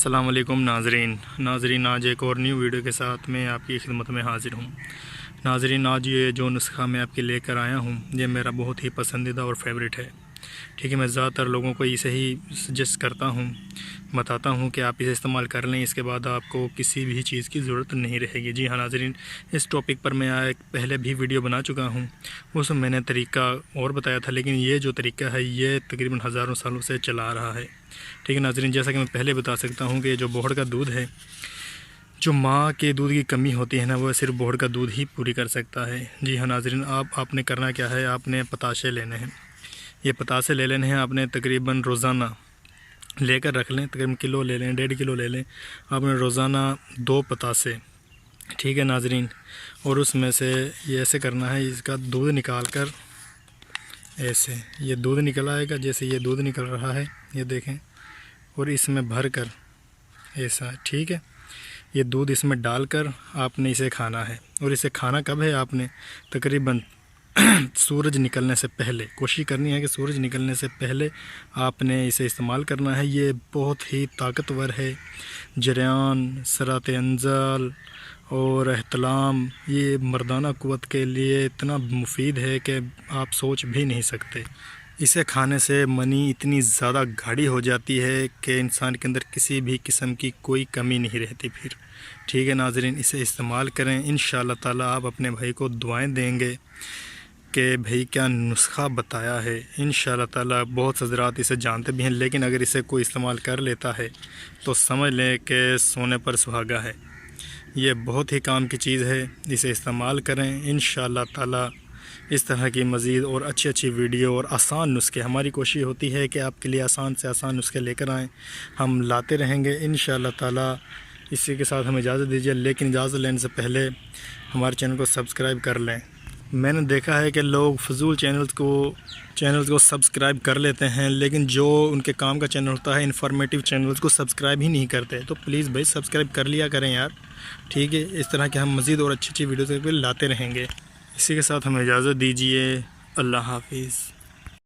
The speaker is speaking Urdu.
السلام علیکم ناظرین آج ایک اور نیو ویڈیو کے ساتھ میں آپ کی خدمت میں حاضر ہوں۔ ناظرین آج یہ جو نسخہ میں آپ کے لے کر آیا ہوں یہ میرا بہت ہی پسندیدہ اور فیوریٹ ہے، ٹھیک ہے۔ میں زیادہ تر لوگوں کو اسے ہی سجیسٹ کرتا ہوں، بتاتا ہوں کہ آپ اسے استعمال کر لیں، اس کے بعد آپ کو کسی بھی چیز کی ضرورت نہیں رہے گی۔ جی ہاں ناظرین، اس ٹاپک پر میں پہلے بھی ویڈیو بنا چکا ہوں، اس میں نے طریقہ اور بتایا تھا، لیکن یہ جو طریقہ ہے یہ تقریباً ہزاروں سالوں سے چلا آ رہا ہے، ٹھیک ہے ناظرین۔ جیسا کہ میں پہلے بتا سکتا ہوں کہ جو بوہڑ کا دودھ ہے، جو ماں کے دودھ کی کمی ہوتی ہے نا، وہ صرف بوہڑ کا دودھ ہی پوری کر سکتا ہے۔ جی ہاں ناظرین، آپ نے کرنا کیا ہے، آپ نے پتاشے لینے ہیں، یہ پتاسے لے لینے ہیں آپ نے تقریباً روزانہ لے کر رکھ لیں، تقریباً کلو لے لیں، 1.5 کلو لے لیں آپ نے روزانہ 2 پتاسے، ٹھیک ہے ناظرین۔ اور اس میں سے یہ ایسے کرنا ہے، اس کا دودھ نکال کر ایسے یہ دودھ نکل آئے گا، جیسے یہ دودھ نکل رہا ہے یہ دیکھیں، اور اس میں بھر کر ایسا، ٹھیک ہے۔ یہ دودھ اس میں ڈال کر آپ نے اسے کھانا ہے، اور اسے کھانا کب ہے، آپ نے تقریباً سورج نکلنے سے پہلے کوشش کرنی ہے کہ سورج نکلنے سے پہلے آپ نے اسے استعمال کرنا ہے۔ یہ بہت ہی طاقتور ہے، جریان، سرات انزال اور احتلام، یہ مردانہ قوت کے لیے اتنا مفید ہے کہ آپ سوچ بھی نہیں سکتے۔ اسے کھانے سے منی اتنی زیادہ گاڑھی ہو جاتی ہے کہ انسان کے اندر کسی بھی قسم کی کوئی کمی نہیں رہتی پھر، ٹھیک ہے ناظرین۔ اسے استعمال کریں، انشاءاللہ تعالیٰ آپ اپنے بھائی کو دعائیں دیں گے کہ بھائی کیا نسخہ بتایا ہے۔ انشاءاللہ تعالیٰ بہت حضرات اسے جانتے بھی ہیں، لیکن اگر اسے کوئی استعمال کر لیتا ہے تو سمجھ لیں کہ سونے پر سہاگا ہے۔ یہ بہت ہی کام کی چیز ہے، اسے استعمال کریں انشاءاللہ تعالیٰ۔ اس طرح کی مزید اور اچھی ویڈیو اور آسان نسخے، ہماری کوشش ہوتی ہے کہ آپ کے لیے آسان سے آسان نسخے لے کر آئیں، ہم لاتے رہیں گے انشاءاللہ تعالیٰ۔ اسی کے ساتھ ہمیں اجازت دیجیے، لیکن اجازت لینے سے پہلے ہمارے چینل کو سبسکرائب کر لیں۔ میں نے دیکھا ہے کہ لوگ فضول چینلز کو سبسکرائب کر لیتے ہیں، لیکن جو ان کے کام کا چینل ہوتا ہے، انفارمیٹیو چینلز کو سبسکرائب ہی نہیں کرتے، تو پلیز بھائی سبسکرائب کر لیا کریں یار، ٹھیک ہے۔ اس طرح کے ہم مزید اور اچھی ویڈیوز لاتے رہیں گے۔ اسی کے ساتھ ہمیں اجازت دیجیے، اللہ حافظ۔